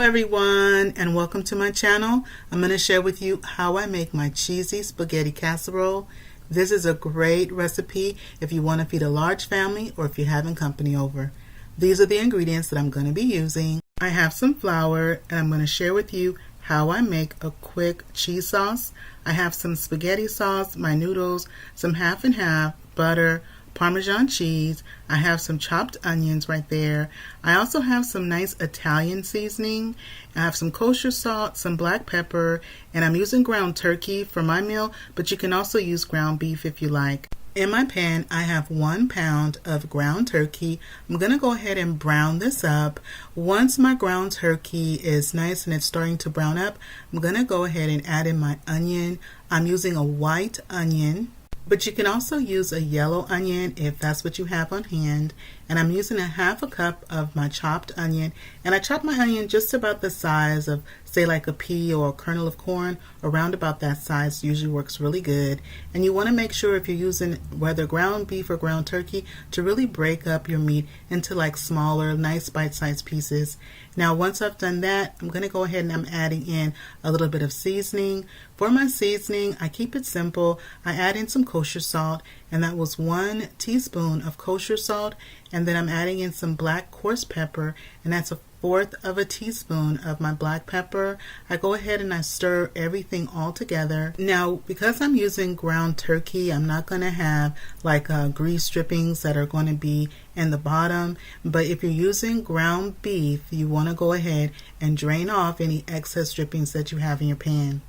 everyone, and welcome to my channel. I'm going to share with you how I make my cheesy spaghetti casserole. This is a great recipe if you want to feed a large family or if you're having company over. These are the ingredients that I'm going to be using. I have some flour, and I'm going to share with you how I make a quick cheese sauce. I have some spaghetti sauce, my noodles, some half and half, butter, Parmesan cheese. I have some chopped onions right there. I also have some nice Italian seasoning. I have some kosher salt, some black pepper, and I'm using ground turkey for my meal, but you can also use ground beef if you like. In my pan, I have 1 pound of ground turkey. I'm going to go ahead and brown this up. Once my ground turkey is nice and it's starting to brown up, I'm going to go ahead and add in my onion. I'm using a white onion, but you can also use a yellow onion if that's what you have on hand. And I'm using a half a cup of my chopped onion. And I chopped my onion just about the size of, say, like a pea or a kernel of corn. Around about that size usually works really good. And you want to make sure if you're using whether ground beef or ground turkey to really break up your meat into like smaller, nice bite-sized pieces. Now once I've done that, I'm going to go ahead and I'm adding in a little bit of seasoning. For my seasoning, I keep it simple. I add in some kosher salt, and that was 1 teaspoon of kosher salt. And then I'm adding in some black coarse pepper, and that's 1/4 of a teaspoon of my black pepper. I go ahead and I stir everything all together. Now, because I'm using ground turkey, I'm not going to have like grease drippings that are going to be in the bottom. But if you're using ground beef, you want to go ahead and drain off any excess drippings that you have in your pan.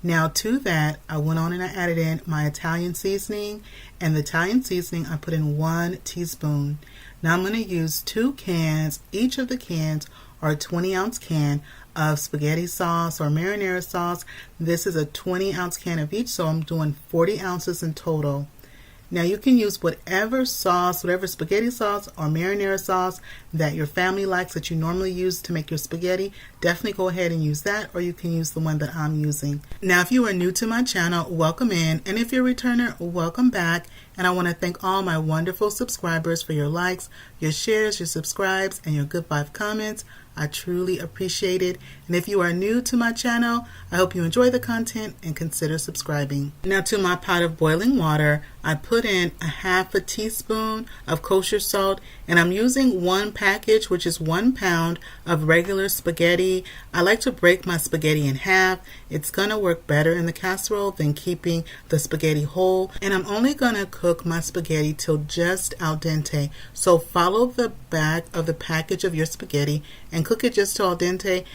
Now to that, I went on and I added in my Italian seasoning, and the Italian seasoning I put in 1 teaspoon. Now I'm going to use 2 cans. Each of the cans are a 20-ounce can of spaghetti sauce or marinara sauce. This is a 20-ounce can of each, so I'm doing 40 ounces in total. Now you can use whatever sauce, whatever spaghetti sauce or marinara sauce that your family likes that you normally use to make your spaghetti. Definitely go ahead and use that, or you can use the one that I'm using. Now if you are new to my channel, welcome in, and if you're a returner, welcome back. And I want to thank all my wonderful subscribers for your likes, your shares, your subscribes, and your good vibe comments. I truly appreciate it. And if you are new to my channel, I hope you enjoy the content and consider subscribing. Now to my pot of boiling water, I put in a 1/2 teaspoon of kosher salt, and I'm using 1 package, which is 1 pound of regular spaghetti. I like to break my spaghetti in half. It's going to work better in the casserole than keeping the spaghetti whole. And I'm only going to cook my spaghetti till just al dente. So follow the back of the package of your spaghetti and cook it just to al dente.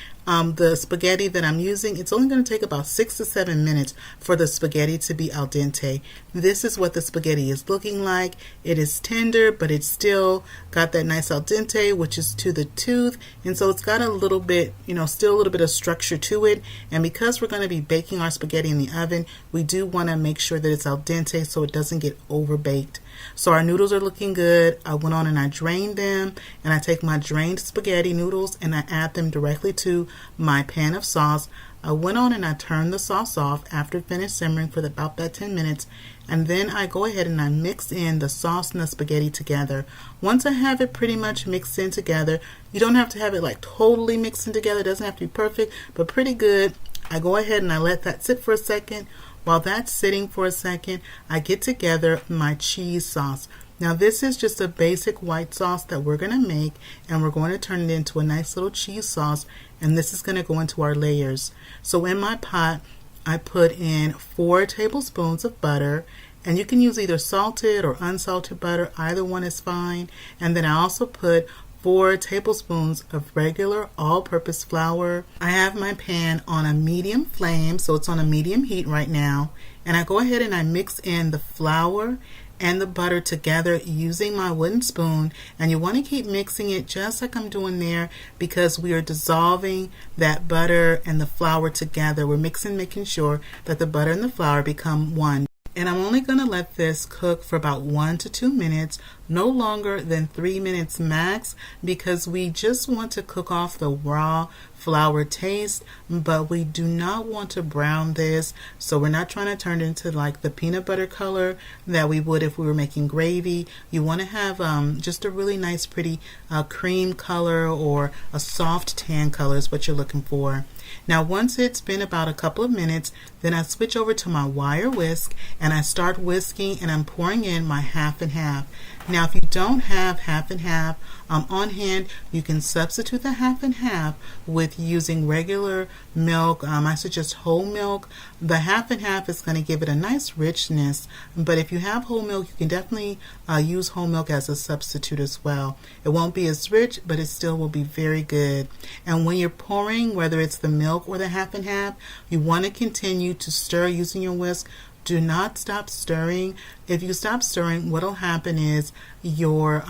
The spaghetti that I'm using, it's only going to take about 6 to 7 minutes for the spaghetti to be al dente. This is what the spaghetti is looking like. It is tender, but it's still got that nice al dente, which is to the tooth. And so it's got a little bit, still a little bit of structure to it. And because we're going to be baking our spaghetti in the oven, we do want to make sure that it's al dente so it doesn't get over baked. So our noodles are looking good. I went on and I drained them, and I take my drained spaghetti noodles and I add them directly to my pan of sauce. I went on and I turned the sauce off after it finished simmering for about that 10 minutes, and then I go ahead and I mix in the sauce and the spaghetti together. Once I have it pretty much mixed in together, you don't have to have it like totally mixed in together. It doesn't have to be perfect, but pretty good. I go ahead and I let that sit for a second. While that's sitting for a second, I get together my cheese sauce. Now this is just a basic white sauce that we're going to make, and we're going to turn it into a nice little cheese sauce, and this is going to go into our layers. So in my pot, I put in 4 tablespoons of butter, and you can use either salted or unsalted butter. Either one is fine. And then I also put 4 tablespoons of regular all-purpose flour. I have my pan on a medium flame, so it's on a medium heat right now. And I go ahead and I mix in the flour and the butter together using my wooden spoon. And you want to keep mixing it just like I'm doing there, because we are dissolving that butter and the flour together. We're mixing, making sure that the butter and the flour become one. And I'm only going to let this cook for about 1 to 2 minutes, no longer than 3 minutes max, because we just want to cook off the raw flour taste, but we do not want to brown this. So we're not trying to turn it into like the peanut butter color that we would if we were making gravy. You want to have just a really nice pretty cream color, or a soft tan color is what you're looking for. Now once it's been about a couple of minutes, then I switch over to my wire whisk and I start whisking, and I'm pouring in my half and half. Now if you don't have half and half on hand, you can substitute the half and half with using regular milk. I suggest whole milk. The half and half is going to give it a nice richness, but if you have whole milk, you can definitely use whole milk as a substitute as well. It won't be as rich, but it still will be very good. And when you're pouring, whether it's the milk or the half and half, you want to continue to stir using your whisk. Do not stop stirring. If you stop stirring, what will happen is your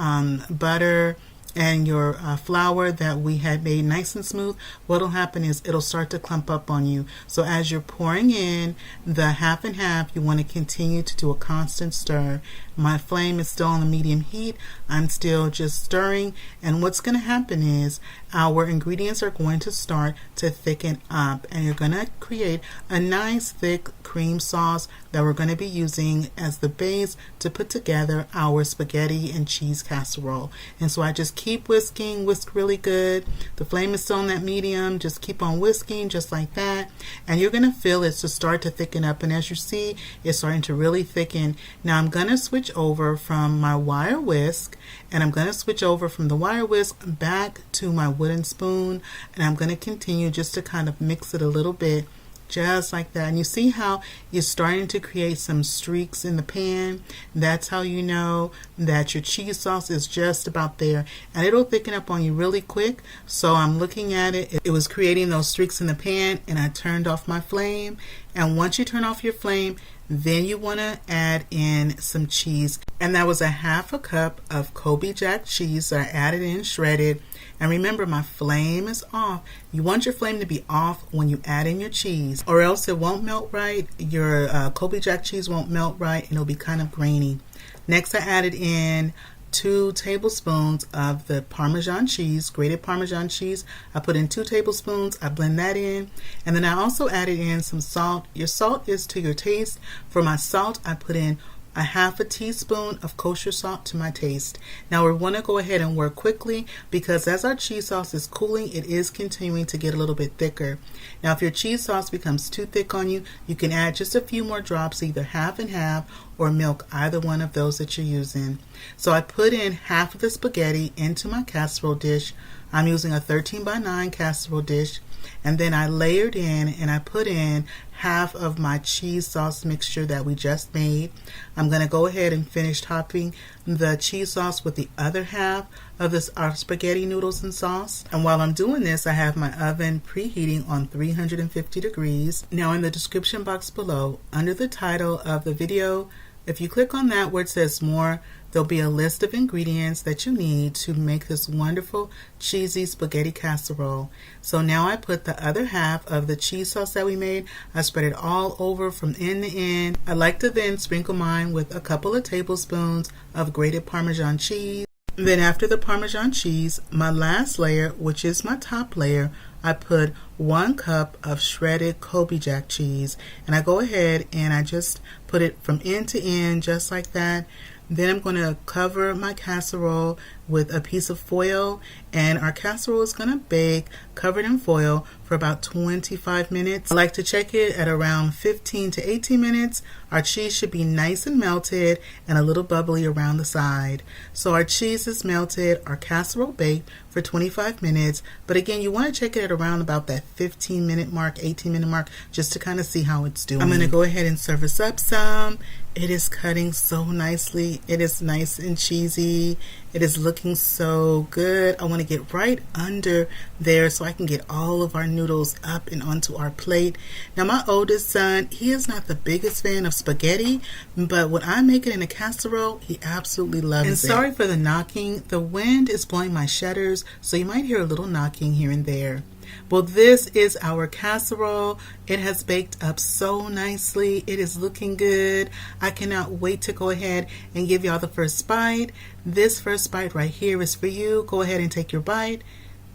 butter and your flour that we had made nice and smooth, what will happen is it'll start to clump up on you. So as you're pouring in the half and half, you want to continue to do a constant stir. My flame is still on the medium heat. I'm still just stirring, and what's going to happen is our ingredients are going to start to thicken up, and you're going to create a nice thick cream sauce that we're going to be using as the base to put together our spaghetti and cheese casserole. And so I just keep whisking, whisk really good. The flame is still on that medium. Just keep on whisking just like that, and you're going to feel it to start to thicken up. And as you see, it's starting to really thicken. Now I'm going to switch over from my wire whisk, and I'm going to switch over from the wire whisk back to my wooden spoon, and I'm going to continue just to kind of mix it a little bit, just like that. And you see how you're starting to create some streaks in the pan? That's how you know that your cheese sauce is just about there, and it'll thicken up on you really quick. So I'm looking at it, it was creating those streaks in the pan, and I turned off my flame. And once you turn off your flame, then you want to add in some cheese, and that was a half a cup of Colby Jack cheese that I added in shredded. And remember, my flame is off. You want your flame to be off when you add in your cheese, or else it won't melt right. Your Colby Jack cheese won't melt right, and it'll be kind of grainy. Next, I added in 2 tablespoons of the Parmesan cheese, grated Parmesan cheese. I put in 2 tablespoons. I blend that in, and then I also added in some salt. Your salt is to your taste. For my salt, I put in a half a teaspoon of kosher salt to my taste. Now we want to go ahead and work quickly, because as our cheese sauce is cooling, it is continuing to get a little bit thicker. Now if your cheese sauce becomes too thick on you, you can add just a few more drops, either half and half or milk, either one of those that you're using. So I put in half of the spaghetti into my casserole dish. I'm using a 13 by 9 casserole dish, and then I layered in and I put in half of my cheese sauce mixture that we just made. I'm going to go ahead and finish topping the cheese sauce with the other half of our spaghetti noodles and sauce. And while I'm doing this, I have my oven preheating on 350 degrees. Now in the description box below, under the title of the video, if you click on that where it says more, there'll be a list of ingredients that you need to make this wonderful cheesy spaghetti casserole. So now I put the other half of the cheese sauce that we made, I spread it all over from end to end. I like to then sprinkle mine with a couple of tablespoons of grated Parmesan cheese. Then after the Parmesan cheese, my last layer, which is my top layer, I put 1 cup of shredded Colby Jack cheese, and I go ahead and I just put it from end to end just like that. Then I'm going to cover my casserole with a piece of foil, and our casserole is going to bake covered in foil for about 25 minutes. I like to check it at around 15 to 18 minutes. Our cheese should be nice and melted and a little bubbly around the side. So our cheese is melted, our casserole baked for 25 minutes. But again, you want to check it at around about that 15-minute mark, 18-minute mark, just to kind of see how it's doing. I'm going to go ahead and serve us up some. It is cutting so nicely. It is nice and cheesy. It is looking so good. I want to get right under there so I can get all of our noodles up and onto our plate. Now my oldest son, he is not the biggest fan of spaghetti, but when I make it in a casserole, he absolutely loves it. And sorry for the knocking. The wind is blowing my shutters, so you might hear a little knocking here and there. Well, this is our casserole. It has baked up so nicely. It is looking good. I cannot wait to go ahead and give y'all the first bite. This first bite right here is for you. Go ahead and take your bite.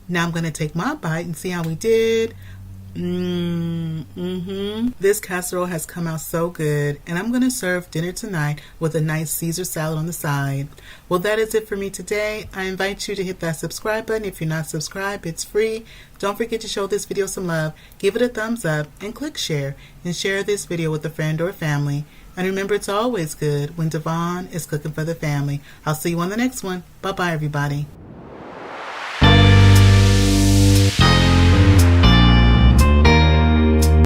Now I'm going to take my bite and see how we did. This casserole has come out so good, and I'm going to serve dinner tonight with a nice Caesar salad on the side. Well, that is it for me today. I invite you to hit that subscribe button. If you're not subscribed, it's free. Don't forget to show this video some love, give it a thumbs up, and click share, and share this video with a friend or family. And remember, it's always good when Dyvonne is cooking for the family. I'll see you on the next one. Bye-bye, everybody.